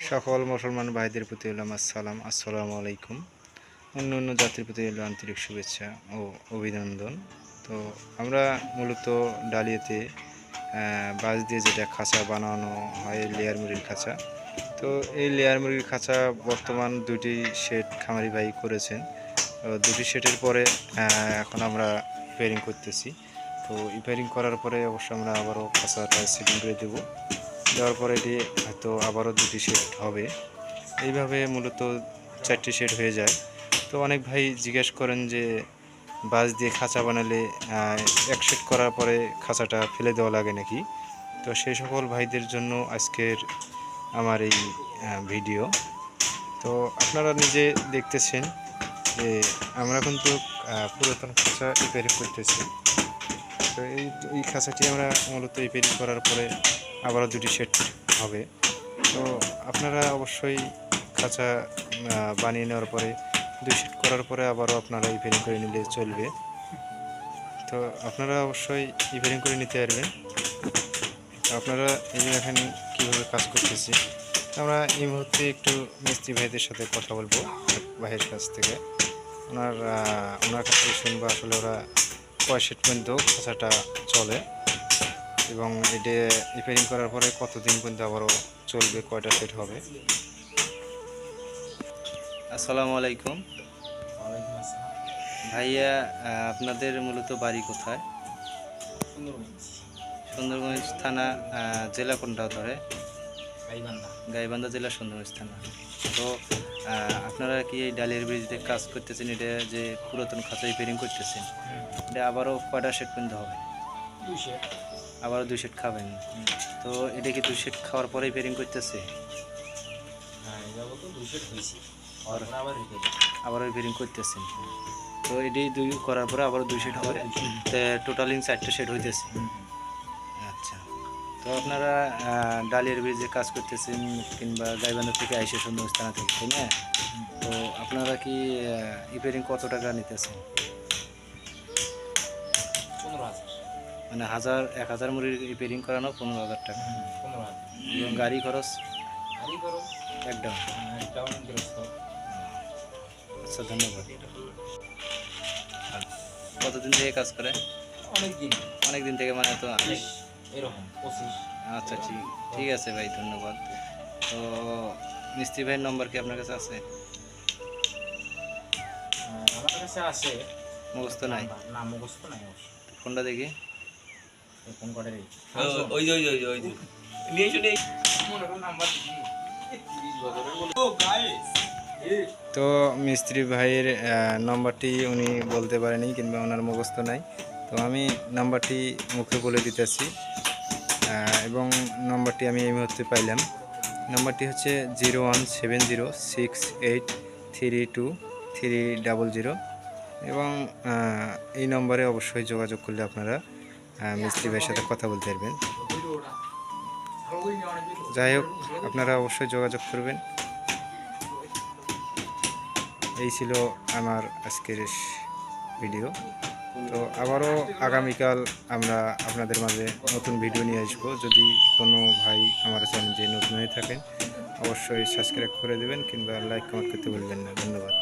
সকল মুসলমান ভাইদের প্রতি হলো আমার সালাম, আসসালামু আলাইকুম। অন্য অন্য জাতির প্রতি হলো আন্তরিক শুভেচ্ছা ও অভিনন্দন। তো আমরা মূলত ডালিয়াতে বাঁশ দিয়ে যেটা খাঁচা বানানো হয়, লেয়ার মুরগির খাঁচা। তো এই লেয়ার মুরগির খাঁচা বর্তমান দুটি শেড খামারি ভাই করেছেন। দুটি শেডের পরে এখন আমরা রিপেয়ারিং করতেছি। তো রিপেয়ারিং করার পরে অবশ্য আমরা আবারও খাঁচাটা সেটিং করে দেবো। দেওয়ার পরে এটি হয়তো আবারও দুটি শেড হবে। এইভাবে মূলত 4টি শেড হয়ে যায়। তো অনেক ভাই জিজ্ঞেস করেন যে বাঁশ দিয়ে খাঁচা বানালে এক শেড করার পরে খাঁচাটা ফেলে দেওয়া লাগে নাকি। তো সেই সকল ভাইদের জন্য আজকের আমার এই ভিডিও। তো আপনারা নিজে দেখতেছেন যে আমরা কিন্তু পুরাতন খাঁচা রিপেয়ারিং করতেছি। তো এই খাঁচাটি আমরা মূলত রিপেয়ারিং করার পরে আবারও দুটি শেড হবে। তো আপনারা অবশ্যই খাঁচা বানিয়ে নেওয়ার পরে 2 শেড করার পরে আবারও আপনারা রিপেয়ারিং করে নিলে চলবে। তো আপনারা অবশ্যই রিপেয়ারিং করে নিতে পারবেন। আপনারা এই যে এখানে কীভাবে কাজ করতেছি, আমরা এই মুহূর্তে একটু মিস্ত্রি ভাইদের সাথে কথা বলবো ভাইয়ের কাছ থেকে। ওনার কাছ থেকে শুনবো আসলে ওরা কয় শেড পর্যন্ত খাঁচাটা চলে এবং এটা রিপেয়ারিং করার পরে কতদিন পর্যন্ত আবারও চলবে, কয়টা সেট হবে। আসসালামু আলাইকুম ভাইয়া, আপনাদের মূলত বাড়ি কোথায়? সুন্দরগঞ্জ থানা, জেলা কোনটা ধরে? গাইবান্ধা জেলা, সুন্দরগঞ্জ থানা। তো আপনারা কি এই ডালিয়ার ব্রিজে কাজ করতেছেন? এটা যে পুরাতন খাঁচা রিপেয়ারিং করতেছেন, এটা আবারও কয়টা সেট পর্যন্ত হবে? আবারও 2 সেট খাবেন। তো এটা কি 2 সেট খাওয়ার পরে রিপেয়ারিং করতেছে? আবারও রিপেয়ারিং করতেছেন। তো এটি 2 করার পরে আবারও 2 সেট হবে, টোটালিং 4টে সেট হইতেছে। আচ্ছা, তো আপনারা ডালিয়ার ব্রিজে কাজ করতেছেন কিংবা গাইবান্ধা থেকে আইসে সুন্দরগঞ্জ থানা থেকে, তাই না? তো আপনারা কি রিপেয়ারিং কত টাকা নিতেছেন? 15,000। মানে 1000 মুড়ির রিপেয়ারিং করানো 15,000 টাকা। এবং গাড়ি খরচ একদম। আচ্ছা, ধন্যবাদ। কতদিন থেকে কাজ করে? অনেক দিন থেকে, মানে তো এরকম 25। আচ্ছা, ঠিক আছে ভাই, ধন্যবাদ। তো মিস্ত্রি ভাইয়ের নম্বর কি আপনার কাছে আছে? আমার কাছে আছে, মুখস্থ নাই? না, মুখস্থ নাই। ফোনটা দেখি। ফোন করে ওই যে নিয়ে এসো নিয়ে তো মিস্ত্রি ভাইয়ের নম্বরটি উনি বলতে পারেনি কিংবা ওনার মুখস্থ নাই। তো আমি নাম্বারটি মুখে বলে দিতেছি এবং নম্বরটি আমি এই মুহূর্তে পাইলাম। নম্বরটি হচ্ছে 01706832300 এবং এই নম্বরে অবশ্যই যোগাযোগ করলে আপনারা মিস্ত্রি ভাইয়ের সাথে কথা বলতে পারবেন। যাই হোক, আপনারা অবশ্যই যোগাযোগ করবেন। এই ছিল আমার আজকের ভিডিও। তো আবারও আগামীকাল আমরা আপনাদের মাঝে নতুন ভিডিও নিয়ে আসবো। যদি কোনো ভাই আমার চ্যানেলে নতুন হয়ে থাকেন, অবশ্যই সাবস্ক্রাইব করে দেবেন কিংবা লাইক কমেন্ট করতে ভুলবেন না। ধন্যবাদ।